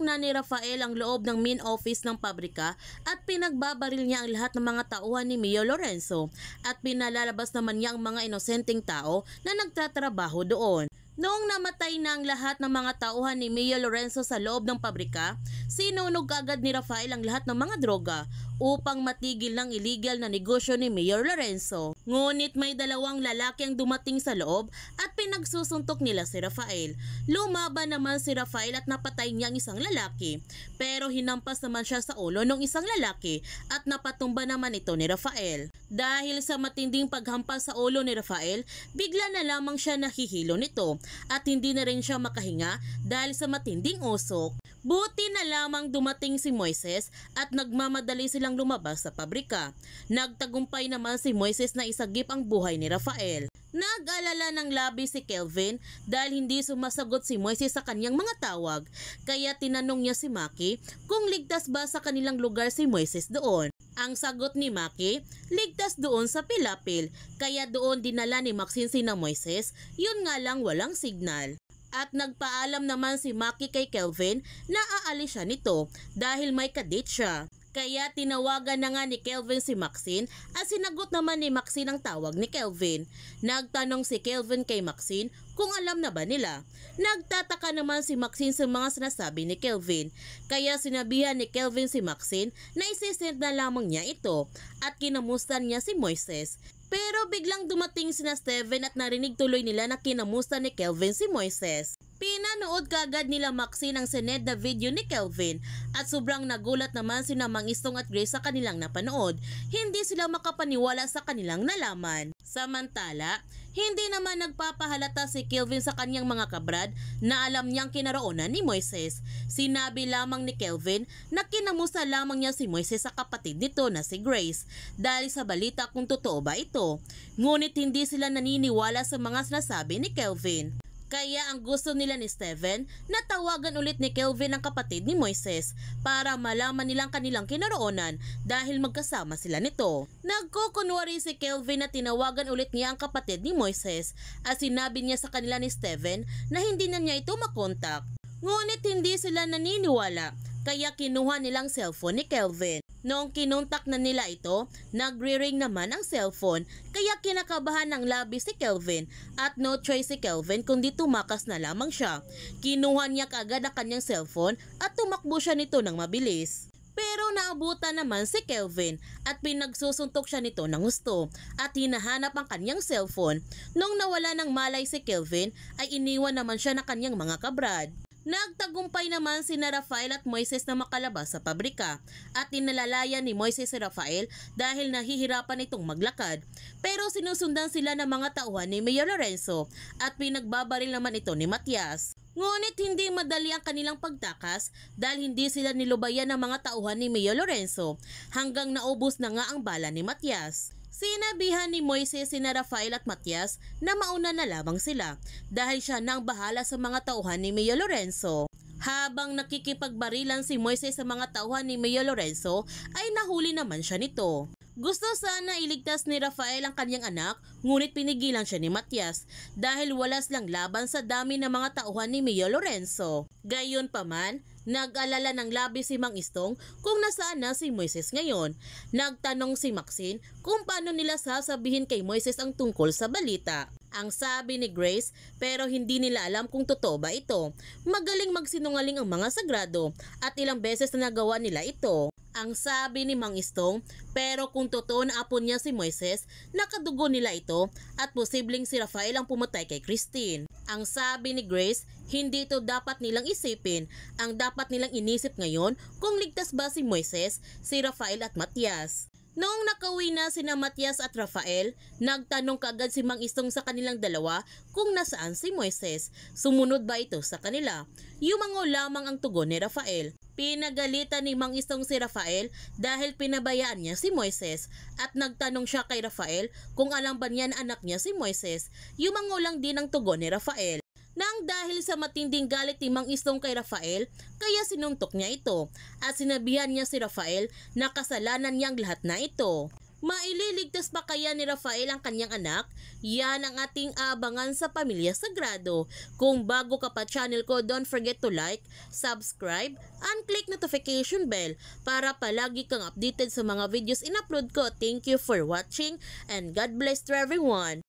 Sinuntok na ni Rafael ang loob ng main office ng pabrika at pinagbabaril niya ang lahat ng mga tauhan ni Mio Lorenzo at pinalalabas naman niya ang mga inosenteng tao na nagtatrabaho doon. Noong namatay na ang lahat ng mga tauhan ni Mio Lorenzo sa loob ng pabrika, sinunog agad ni Rafael ang lahat ng mga droga upang matigil ng illegal na negosyo ni Mayor Lorenzo. Ngunit may dalawang lalaki ang dumating sa loob at pinagsusuntok nila si Rafael. Lumaban naman si Rafael at napatay niya ang isang lalaki, pero hinampas naman siya sa ulo ng isang lalaki at napatumba naman ito ni Rafael. Dahil sa matinding paghampas sa ulo ni Rafael, bigla na lamang siya nahihilo nito at hindi na rin siya makahinga dahil sa matinding usok. Buti na lamang dumating si Moises at nagmamadali silang lumabas sa pabrika. Nagtagumpay naman si Moises na isagip ang buhay ni Rafael. Nag-alala ng labis si Kelvin dahil hindi sumasagot si Moises sa kanyang mga tawag, kaya tinanong niya si Maki kung ligtas ba sa kanilang lugar si Moises doon. Ang sagot ni Maki, ligtas doon sa Pilapil, kaya doon dinala ni Maxine sina Moises, yun nga lang walang signal. At nagpaalam naman si Maki kay Kelvin na aalis siya nito dahil may kadate siya. Kaya tinawagan na nga ni Kelvin si Maxine at sinagot naman ni Maxine ang tawag ni Kelvin. Nagtanong si Kelvin kay Maxine kung alam na ba nila. Nagtataka naman si Maxine sa mga sinasabi ni Kelvin. Kaya sinabihan ni Kelvin si Maxine na isisend na lamang niya ito at kinamustan niya si Moises. Pero biglang dumating sina Steven at narinig tuloy nila na kinamusta ni Kelvin si Moises. Pinanood kagad nila Maxine ang sinend na video ni Kelvin at sobrang nagulat naman sina Mang Istong at Grace sa kanilang napanood. Hindi sila makapaniwala sa kanilang nalaman. Samantala, hindi naman nagpapahalata si Kelvin sa kanyang mga kabrad na alam niyang kinaroonan ni Moises. Sinabi lamang ni Kelvin na kinamusta lamang niya si Moises sa kapatid nito na si Grace dahil sa balita kung totoo ba ito. Ngunit hindi sila naniniwala sa mga sinasabi ni Kelvin. Kaya ang gusto nila ni Steven na tawagan ulit ni Kelvin ang kapatid ni Moises para malaman nilang kanilang kinaroonan dahil magkasama sila nito. Nagkukunwari si Kelvin na tinawagan ulit niya ang kapatid ni Moises at sinabi niya sa kanila ni Steven na hindi na niya ito makontak. Ngunit hindi sila naniniwala kaya kinuha nilang cellphone ni Kelvin. Noong kinontak na nila ito, nagre-ring naman ang cellphone kaya kinakabahan ng labis si Kelvin at no choice si Kelvin kundi tumakas na lamang siya. Kinuha niya kaagad ang kanyang cellphone at tumakbo siya nito ng mabilis. Pero naabutan naman si Kelvin at pinagsusuntok siya nito ng gusto at hinahanap ang kanyang cellphone. Nung nawala ng malay si Kelvin ay iniwan naman siya ng kanyang mga kabrad. Nagtagumpay naman sina Rafael at Moises na makalabas sa pabrika at inalalayan ni Moises si Rafael dahil nahihirapan itong maglakad. Pero sinusundan sila ng mga tauhan ni Mayor Lorenzo at pinagbabaril naman ito ni Matias. Ngunit hindi madali ang kanilang pagtakas dahil hindi sila nilubayan ng mga tauhan ni Mayor Lorenzo hanggang naubos na nga ang bala ni Matias. Sinabihan ni Moises sina Rafael at Matias na mauna na lamang sila dahil siya nang bahala sa mga tauhan ni Mayor Lorenzo. Habang nakikipagbarilan si Moises sa mga tauhan ni Mayor Lorenzo ay nahuli naman siya nito. Gusto sana iligtas ni Rafael ang kanyang anak ngunit pinigilan siya ni Matias dahil wala silang laban sa dami ng mga tauhan ni Mayor Lorenzo. Gayunpaman, nag-alala ng labis si Mang Istong kung nasaan na si Moises ngayon. Nagtanong si Maxine kung paano nila sasabihin kay Moises ang tungkol sa balita. Ang sabi ni Grace, pero hindi nila alam kung totoo ba ito. Magaling magsinungaling ang mga sagrado at ilang beses na nagawa nila ito. Ang sabi ni Mang Istong, pero kung totoo na apo niya si Moises, nakadugo nila ito at posibleng si Rafael ang pumatay kay Christine. Ang sabi ni Grace, hindi ito dapat nilang isipin. Ang dapat nilang inisip ngayon kung ligtas ba si Moises, si Rafael at Matias. Noong nakauwi na sina Matias at Rafael, nagtanong kaagad si Mang Istong sa kanilang dalawa kung nasaan si Moises. Sumunod ba ito sa kanila? Yumango lamang ang tugon ni Rafael. Pinagalitan ni Mang Istong si Rafael dahil pinabayaan niya si Moises at nagtanong siya kay Rafael kung alam ba niya na anak niya si Moises. Yumango lang din ang tugon ni Rafael. Nang dahil sa matinding galit ni Mang Istong kay Rafael, kaya sinuntok niya ito at sinabihan niya si Rafael na kasalanan niya ang lahat na ito. Maililigtas pa kaya ni Rafael ang kanyang anak? Yan ang ating abangan sa Pamilya Sagrado. Kung bago ka pa channel ko, don't forget to like, subscribe, and click notification bell para palagi kang updated sa mga videos in-upload ko. Thank you for watching and God bless to everyone.